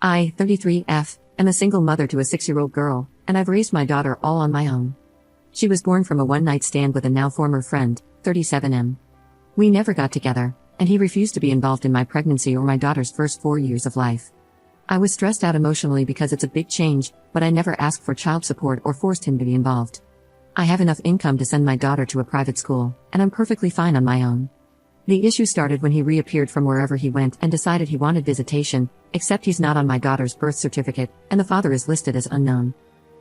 I, 33F, am a single mother to a 6-year-old girl, and I've raised my daughter all on my own. She was born from a one-night stand with a now former friend, 37M. We never got together, and he refused to be involved in my pregnancy or my daughter's first 4 years of life. I was stressed out emotionally because it's a big change, but I never asked for child support or forced him to be involved. I have enough income to send my daughter to a private school, and I'm perfectly fine on my own. The issue started when he reappeared from wherever he went and decided he wanted visitation, except he's not on my daughter's birth certificate, and the father is listed as unknown.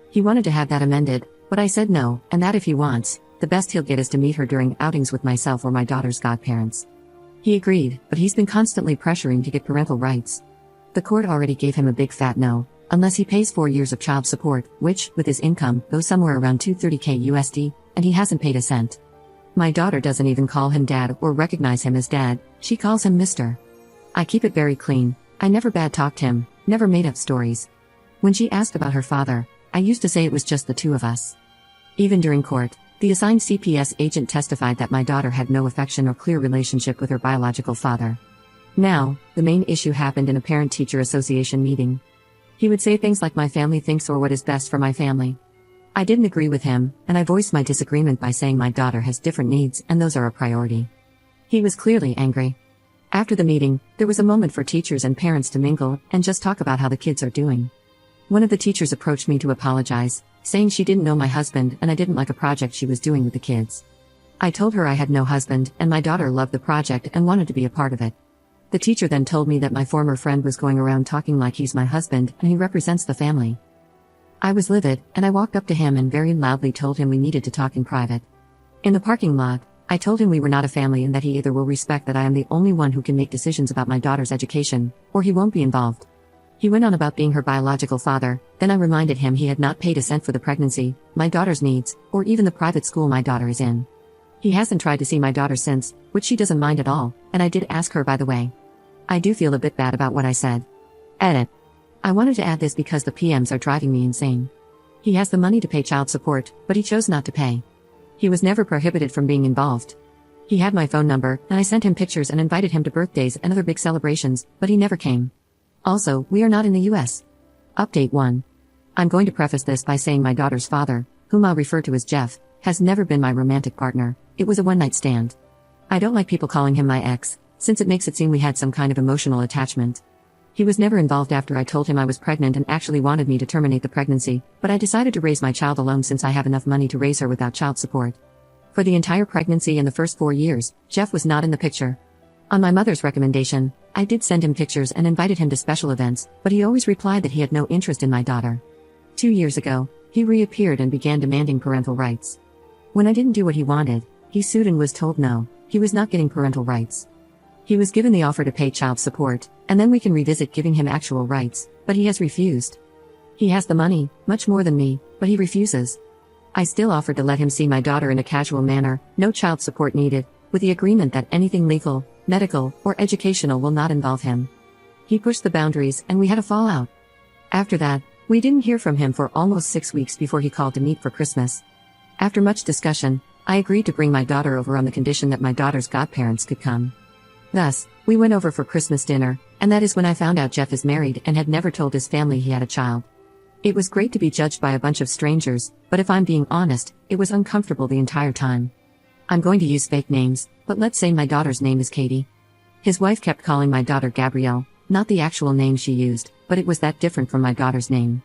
He wanted to have that amended, but I said no, and that if he wants, the best he'll get is to meet her during outings with myself or my daughter's godparents. He agreed, but he's been constantly pressuring to get parental rights. The court already gave him a big fat no, unless he pays 4 years of child support, which, with his income, goes somewhere around $230k USD, and he hasn't paid a cent. My daughter doesn't even call him dad or recognize him as dad, she calls him Mr. I keep it very clean, I never bad-talked him, never made up stories. When she asked about her father, I used to say it was just the two of us. Even during court, the assigned CPS agent testified that my daughter had no affection or clear relationship with her biological father. Now, the main issue happened in a parent-teacher association meeting. He would say things like my family thinks or what is best for my family. I didn't agree with him, and I voiced my disagreement by saying my daughter has different needs and those are a priority. He was clearly angry. After the meeting, there was a moment for teachers and parents to mingle and just talk about how the kids are doing. One of the teachers approached me to apologize, saying she didn't know my husband and I didn't like a project she was doing with the kids. I told her I had no husband and my daughter loved the project and wanted to be a part of it. The teacher then told me that my former friend was going around talking like he's my husband and he represents the family. I was livid, and I walked up to him and very loudly told him we needed to talk in private. In the parking lot, I told him we were not a family and that he either will respect that I am the only one who can make decisions about my daughter's education, or he won't be involved. He went on about being her biological father, then I reminded him he had not paid a cent for the pregnancy, my daughter's needs, or even the private school my daughter is in. He hasn't tried to see my daughter since, which she doesn't mind at all, and I did ask her by the way. I do feel a bit bad about what I said. Edit. I wanted to add this because the PMs are driving me insane. He has the money to pay child support, but he chose not to pay. He was never prohibited from being involved. He had my phone number, and I sent him pictures and invited him to birthdays and other big celebrations, but he never came. Also, we are not in the US. Update 1. I'm going to preface this by saying my daughter's father, whom I'll refer to as Jeff, has never been my romantic partner. It was a one-night stand. I don't like people calling him my ex, since it makes it seem we had some kind of emotional attachment. He was never involved after I told him I was pregnant and actually wanted me to terminate the pregnancy, but I decided to raise my child alone since I have enough money to raise her without child support. For the entire pregnancy and the first 4 years, Jeff was not in the picture. On my mother's recommendation, I did send him pictures and invited him to special events, but he always replied that he had no interest in my daughter. 2 years ago, he reappeared and began demanding parental rights. When I didn't do what he wanted, he sued and was told no, he was not getting parental rights. He was given the offer to pay child support, and then we can revisit giving him actual rights, but he has refused. He has the money, much more than me, but he refuses. I still offered to let him see my daughter in a casual manner, no child support needed, with the agreement that anything legal, medical, or educational will not involve him. He pushed the boundaries and we had a fallout. After that, we didn't hear from him for almost 6 weeks before he called to meet for Christmas. After much discussion, I agreed to bring my daughter over on the condition that my daughter's godparents could come. Thus, we went over for Christmas dinner, and that is when I found out Jeff is married and had never told his family he had a child. It was great to be judged by a bunch of strangers, but if I'm being honest, it was uncomfortable the entire time. I'm going to use fake names, but let's say my daughter's name is Katie. His wife kept calling my daughter Gabrielle, not the actual name she used, but it was that different from my daughter's name.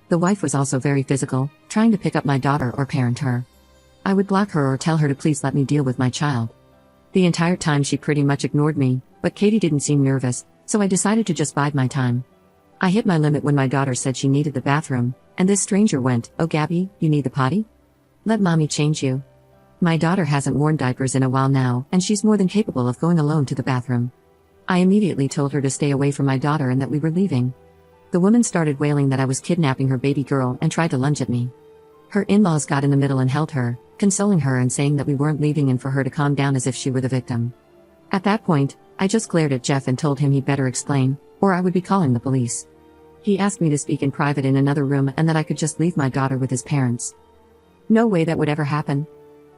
The wife was also very physical, trying to pick up my daughter or parent her. I would block her or tell her to please let me deal with my child. The entire time she pretty much ignored me, but Katie didn't seem nervous, so I decided to just bide my time. I hit my limit when my daughter said she needed the bathroom, and this stranger went, "Oh Gabby, you need the potty? Let mommy change you." My daughter hasn't worn diapers in a while now, and she's more than capable of going alone to the bathroom. I immediately told her to stay away from my daughter and that we were leaving. The woman started wailing that I was kidnapping her baby girl and tried to lunge at me. Her in-laws got in the middle and held her, consoling her and saying that we weren't leaving and for her to calm down as if she were the victim. At that point, I just glared at Jeff and told him he'd better explain, or I would be calling the police. He asked me to speak in private in another room and that I could just leave my daughter with his parents. No way that would ever happen.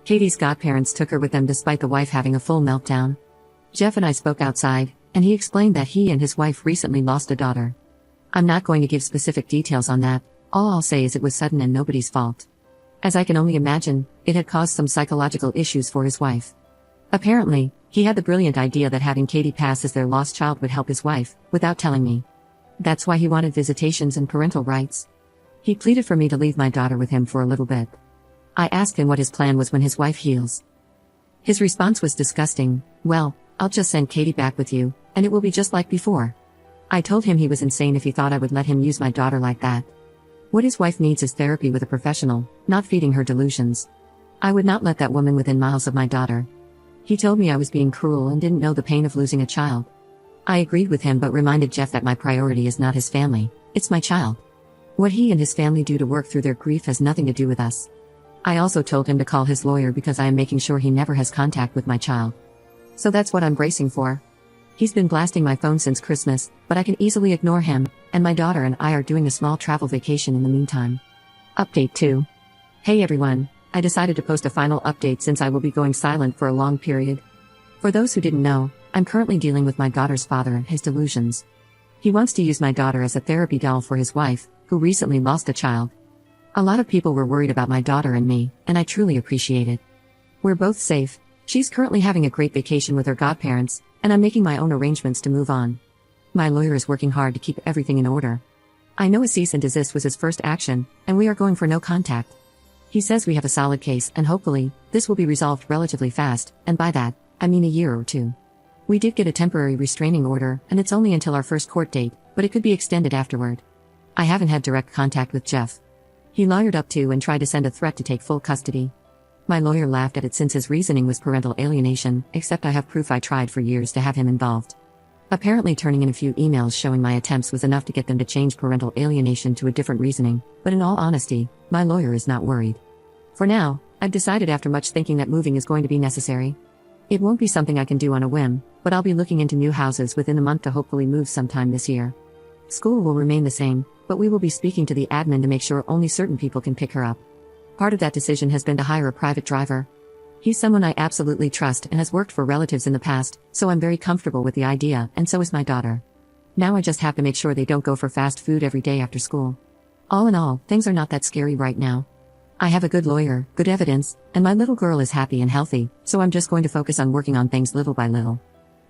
Katie's godparents took her with them despite the wife having a full meltdown. Jeff and I spoke outside, and he explained that he and his wife recently lost a daughter. I'm not going to give specific details on that, all I'll say is it was sudden and nobody's fault. As I can only imagine, it had caused some psychological issues for his wife. Apparently, he had the brilliant idea that having Katie pass as their lost child would help his wife, without telling me. That's why he wanted visitations and parental rights. He pleaded for me to leave my daughter with him for a little bit. I asked him what his plan was when his wife heals. His response was disgusting. Well, I'll just send Katie back with you, and it will be just like before. I told him he was insane if he thought I would let him use my daughter like that. What his wife needs is therapy with a professional, not feeding her delusions. I would not let that woman within miles of my daughter. He told me I was being cruel and didn't know the pain of losing a child. I agreed with him but reminded Jeff that my priority is not his family, it's my child. What he and his family do to work through their grief has nothing to do with us. I also told him to call his lawyer because I am making sure he never has contact with my child. So that's what I'm bracing for. He's been blasting my phone since Christmas, but I can easily ignore him, and my daughter and I are doing a small travel vacation in the meantime. Update 2. Hey everyone, I decided to post a final update since I will be going silent for a long period. For those who didn't know, I'm currently dealing with my daughter's father and his delusions. He wants to use my daughter as a therapy doll for his wife, who recently lost a child. A lot of people were worried about my daughter and me, and I truly appreciate it. We're both safe. She's currently having a great vacation with her godparents, and I'm making my own arrangements to move on. My lawyer is working hard to keep everything in order. I know a cease and desist was his first action, and we are going for no contact. He says we have a solid case and hopefully, this will be resolved relatively fast, and by that, I mean a year or two. We did get a temporary restraining order, and it's only until our first court date, but it could be extended afterward. I haven't had direct contact with Jeff. He lawyered up to and tried to send a threat to take full custody. My lawyer laughed at it since his reasoning was parental alienation, except I have proof I tried for years to have him involved. Apparently turning in a few emails showing my attempts was enough to get them to change parental alienation to a different reasoning, but in all honesty, my lawyer is not worried. For now, I've decided after much thinking that moving is going to be necessary. It won't be something I can do on a whim, but I'll be looking into new houses within a month to hopefully move sometime this year. School will remain the same, but we will be speaking to the admin to make sure only certain people can pick her up. Part of that decision has been to hire a private driver. He's someone I absolutely trust and has worked for relatives in the past, so I'm very comfortable with the idea, and so is my daughter. Now I just have to make sure they don't go for fast food every day after school. All in all, things are not that scary right now. I have a good lawyer, good evidence, and my little girl is happy and healthy, so I'm just going to focus on working on things little by little.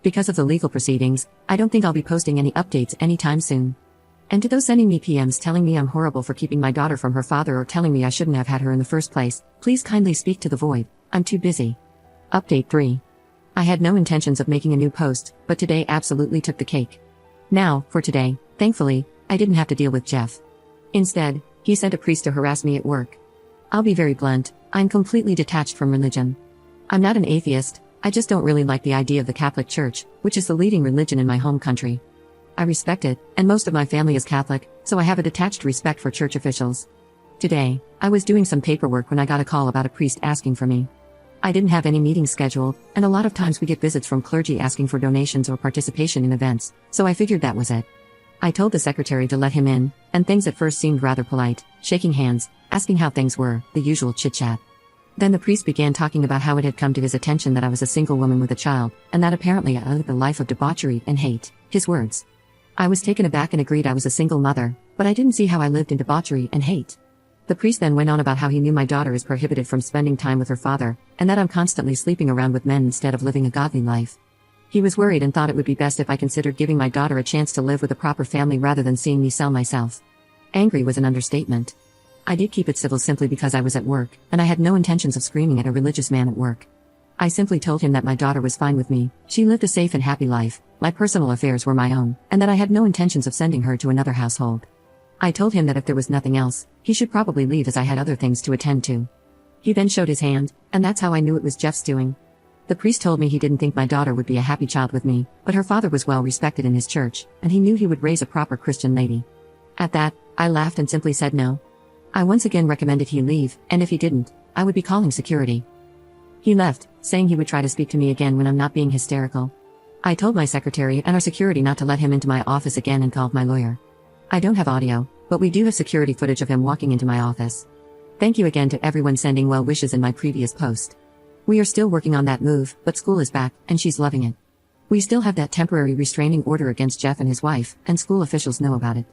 Because of the legal proceedings, I don't think I'll be posting any updates anytime soon. And to those sending me PMs telling me I'm horrible for keeping my daughter from her father or telling me I shouldn't have had her in the first place, please kindly speak to the void, I'm too busy. Update 3. I had no intentions of making a new post, but today absolutely took the cake. Now, for today, thankfully, I didn't have to deal with Jeff. Instead, he sent a priest to harass me at work. I'll be very blunt, I'm completely detached from religion. I'm not an atheist, I just don't really like the idea of the Catholic Church, which is the leading religion in my home country. I respect it, and most of my family is Catholic, so I have a detached respect for church officials. Today, I was doing some paperwork when I got a call about a priest asking for me. I didn't have any meetings scheduled, and a lot of times we get visits from clergy asking for donations or participation in events, so I figured that was it. I told the secretary to let him in, and things at first seemed rather polite, shaking hands, asking how things were, the usual chit-chat. Then the priest began talking about how it had come to his attention that I was a single woman with a child, and that apparently I lived a life of debauchery and hate, his words. I was taken aback and agreed I was a single mother, but I didn't see how I lived in debauchery and hate. The priest then went on about how he knew my daughter is prohibited from spending time with her father, and that I'm constantly sleeping around with men instead of living a godly life. He was worried and thought it would be best if I considered giving my daughter a chance to live with a proper family rather than seeing me sell myself. Angry was an understatement. I did keep it civil simply because I was at work, and I had no intentions of screaming at a religious man at work. I simply told him that my daughter was fine with me, she lived a safe and happy life, my personal affairs were my own, and that I had no intentions of sending her to another household. I told him that if there was nothing else, he should probably leave as I had other things to attend to. He then showed his hand, and that's how I knew it was Jeff's doing. The priest told me he didn't think my daughter would be a happy child with me, but her father was well respected in his church, and he knew he would raise a proper Christian lady. At that, I laughed and simply said no. I once again recommended he leave, and if he didn't, I would be calling security. He left, saying he would try to speak to me again when I'm not being hysterical. I told my secretary and our security not to let him into my office again and called my lawyer. I don't have audio, but we do have security footage of him walking into my office. Thank you again to everyone sending well wishes in my previous post. We are still working on that move, but school is back, and she's loving it. We still have that temporary restraining order against Jeff and his wife, and school officials know about it.